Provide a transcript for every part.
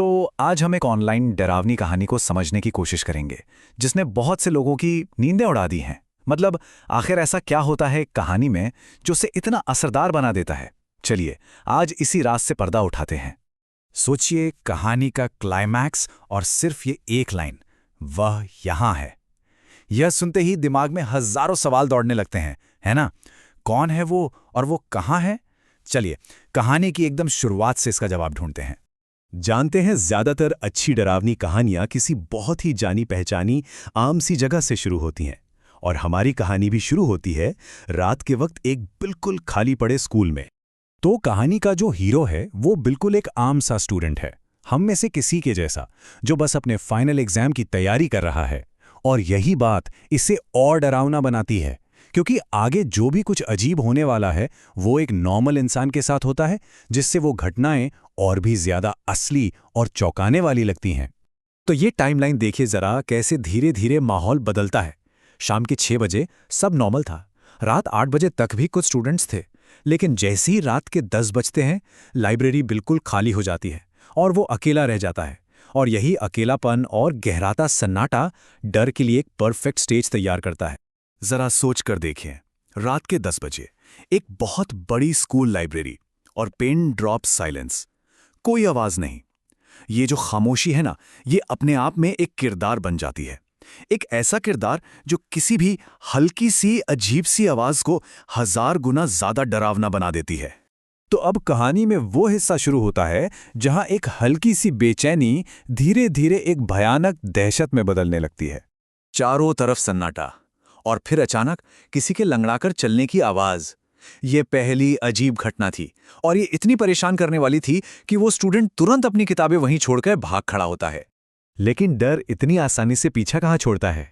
तो आज हम एक ऑनलाइन डरावनी कहानी को समझने की कोशिश करेंगे जिसने बहुत से लोगों की नींदें उड़ा दी हैं। मतलब आखिर ऐसा क्या होता है एक कहानी में जो उसे इतना असरदार बना देता है। चलिए आज इसी राज से पर्दा उठाते हैं। सोचिए कहानी का क्लाइमैक्स और सिर्फ ये एक लाइन, वह यहां है। यह सुनते ही दिमाग में हजारों सवाल दौड़ने लगते हैं, है ना? कौन है वो और वो कहां है? चलिए कहानी की एकदम शुरुआत से इसका जवाब ढूंढते हैं। जानते हैं, ज्यादातर अच्छी डरावनी कहानियां किसी बहुत ही जानी पहचानी आम सी जगह से शुरू होती हैं। और हमारी कहानी भी शुरू होती है रात के वक्त एक बिल्कुल खाली पड़े स्कूल में। तो कहानी का जो हीरो है वो बिल्कुल एक आम सा स्टूडेंट है, हम में से किसी के जैसा, जो बस अपने फाइनल एग्जाम की तैयारी कर रहा है। और यही बात इसे और डरावना बनाती है, क्योंकि आगे जो भी कुछ अजीब होने वाला है वो एक नॉर्मल इंसान के साथ होता है, जिससे वो घटनाएं और भी ज्यादा असली और चौंकाने वाली लगती हैं। तो ये टाइमलाइन देखिए जरा, कैसे धीरे धीरे माहौल बदलता है। शाम के 6 बजे सब नॉर्मल था, रात 8 बजे तक भी कुछ स्टूडेंट्स थे। लेकिन जैसे ही रात के 10 बजते हैं, लाइब्रेरी बिल्कुल खाली हो जाती है और वो अकेला रह जाता है। और यही अकेलापन और गहराता सन्नाटा डर के लिए एक परफेक्ट स्टेज तैयार करता है। जरा सोच कर देखें, रात के 10 बजे एक बहुत बड़ी स्कूल लाइब्रेरी और पेन ड्रॉप साइलेंस, कोई आवाज नहीं। ये जो खामोशी है ना, ये अपने आप में एक किरदार बन जाती है। एक ऐसा किरदार जो किसी भी हल्की सी अजीब सी आवाज को 1000 गुना ज्यादा डरावना बना देती है। तो अब कहानी में वो हिस्सा शुरू होता है जहां एक हल्की सी बेचैनी धीरे धीरे एक भयानक दहशत में बदलने लगती है। चारों तरफ सन्नाटा और फिर अचानक किसी के लंगड़ाकर चलने की आवाज। ये पहली अजीब घटना थी और ये इतनी परेशान करने वाली थी कि वो स्टूडेंट तुरंत अपनी किताबें वहीं छोड़कर भाग खड़ा होता है। लेकिन डर इतनी आसानी से पीछा कहाँ छोड़ता है।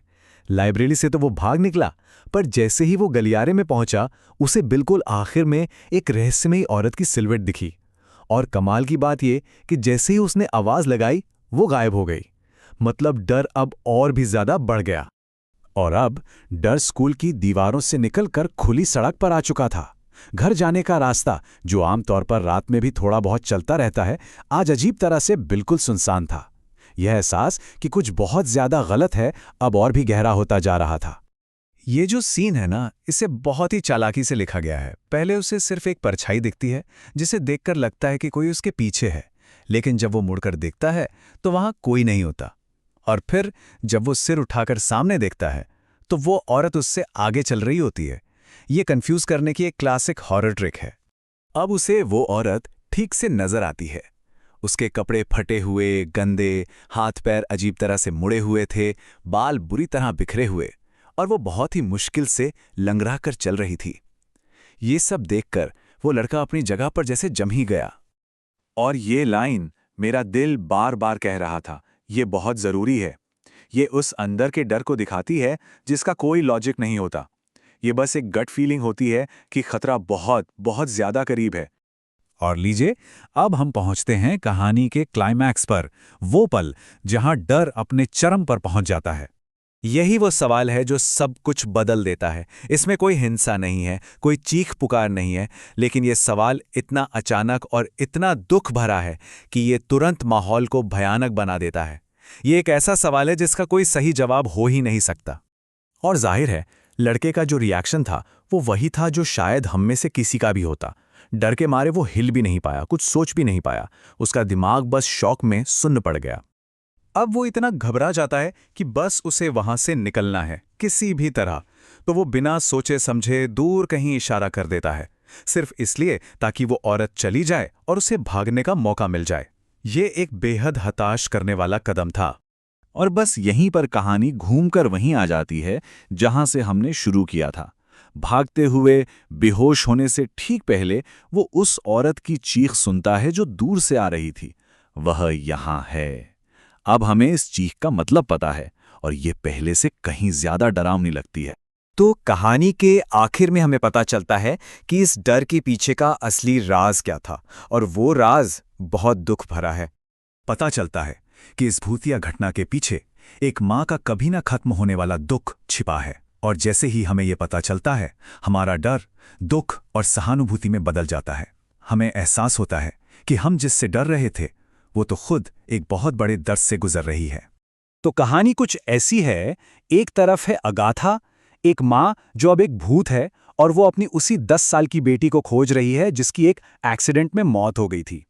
लाइब्रेरी से तो वो भाग निकला, पर जैसे ही वो गलियारे में पहुंचा, उसे बिल्कुल आखिर में एक रहस्यमयी औरत की सिलवट दिखी। और कमाल की बात ये कि जैसे ही उसने आवाज लगाई, वो गायब हो गई। मतलब डर अब और भी ज्यादा बढ़ गया। और अब डर स्कूल की दीवारों से निकलकर खुली सड़क पर आ चुका था। घर जाने का रास्ता, जो आमतौर पर रात में भी थोड़ा बहुत चलता रहता है, आज अजीब तरह से बिल्कुल सुनसान था। यह एहसास कि कुछ बहुत ज्यादा गलत है अब और भी गहरा होता जा रहा था। ये जो सीन है ना, इसे बहुत ही चालाकी से लिखा गया है। पहले उसे सिर्फ एक परछाई दिखती है जिसे देखकर लगता है कि कोई उसके पीछे है, लेकिन जब वो मुड़कर देखता है तो वहां कोई नहीं होता। और फिर जब वो सिर उठाकर सामने देखता है तो वो औरत उससे आगे चल रही होती है। ये कंफ्यूज करने की एक क्लासिक हॉरर ट्रिक है। अब उसे वो औरत ठीक से नजर आती है। उसके कपड़े फटे हुए, गंदे, हाथ पैर अजीब तरह से मुड़े हुए थे, बाल बुरी तरह बिखरे हुए, और वो बहुत ही मुश्किल से लंगड़ा कर चल रही थी। ये सब देखकर वो लड़का अपनी जगह पर जैसे जम ही गया। और ये लाइन मेरा दिल बार बार कह रहा था, ये बहुत जरूरी है। ये उस अंदर के डर को दिखाती है जिसका कोई लॉजिक नहीं होता। ये बस एक गट फीलिंग होती है कि खतरा बहुत बहुत ज्यादा करीब है। और लीजिए, अब हम पहुंचते हैं कहानी के क्लाइमैक्स पर, वो पल जहां डर अपने चरम पर पहुंच जाता है। यही वो सवाल है जो सब कुछ बदल देता है। इसमें कोई हिंसा नहीं है, कोई चीख पुकार नहीं है, लेकिन ये सवाल इतना अचानक और इतना दुख भरा है कि ये तुरंत माहौल को भयानक बना देता है। ये एक ऐसा सवाल है जिसका कोई सही जवाब हो ही नहीं सकता। और जाहिर है, लड़के का जो रिएक्शन था वो वही था जो शायद हम में से किसी का भी होता। डर के मारे वो हिल भी नहीं पाया, कुछ सोच भी नहीं पाया। उसका दिमाग बस शॉक में सुन्न पड़ गया। अब वो इतना घबरा जाता है कि बस उसे वहां से निकलना है किसी भी तरह। तो वो बिना सोचे समझे दूर कहीं इशारा कर देता है, सिर्फ इसलिए ताकि वो औरत चली जाए और उसे भागने का मौका मिल जाए। ये एक बेहद हताश करने वाला कदम था। और बस यहीं पर कहानी घूमकर वहीं आ जाती है जहां से हमने शुरू किया था। भागते हुए बेहोश होने से ठीक पहले वो उस औरत की चीख सुनता है जो दूर से आ रही थी, वह यहां है। अब हमें इस चीख का मतलब पता है और ये पहले से कहीं ज्यादा डरावनी लगती है। तो कहानी के आखिर में हमें पता चलता है कि इस डर के पीछे का असली राज क्या था, और वो राज बहुत दुख भरा है। पता चलता है कि इस भूतिया घटना के पीछे एक माँ का कभी ना खत्म होने वाला दुख छिपा है। और जैसे ही हमें ये पता चलता है, हमारा डर दुख और सहानुभूति में बदल जाता है। हमें एहसास होता है कि हम जिससे डर रहे थे वो तो खुद एक बहुत बड़े दर्द से गुजर रही है। तो कहानी कुछ ऐसी है, एक तरफ है अगाथा, एक माँ जो अब एक भूत है और वो अपनी उसी 10 साल की बेटी को खोज रही है जिसकी एक एक्सीडेंट में मौत हो गई थी।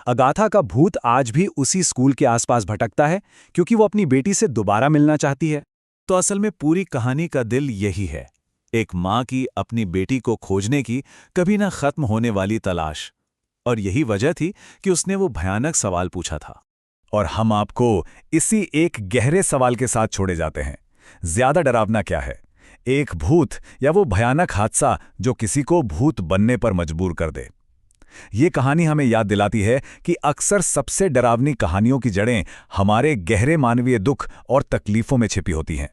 अगाथा का भूत आज भी उसी स्कूल के आसपास भटकता है क्योंकि वो अपनी बेटी से दोबारा मिलना चाहती है। तो असल में पूरी कहानी का दिल यही है, एक माँ की अपनी बेटी को खोजने की कभी ना खत्म होने वाली तलाश। और यही वजह थी कि उसने वो भयानक सवाल पूछा था। और हम आपको इसी एक गहरे सवाल के साथ छोड़े जाते हैं, ज्यादा डरावना क्या है, एक भूत या वो भयानक हादसा जो किसी को भूत बनने पर मजबूर कर दे। ये कहानी हमें याद दिलाती है कि अक्सर सबसे डरावनी कहानियों की जड़ें हमारे गहरे मानवीय दुख और तकलीफों में छिपी होती हैं।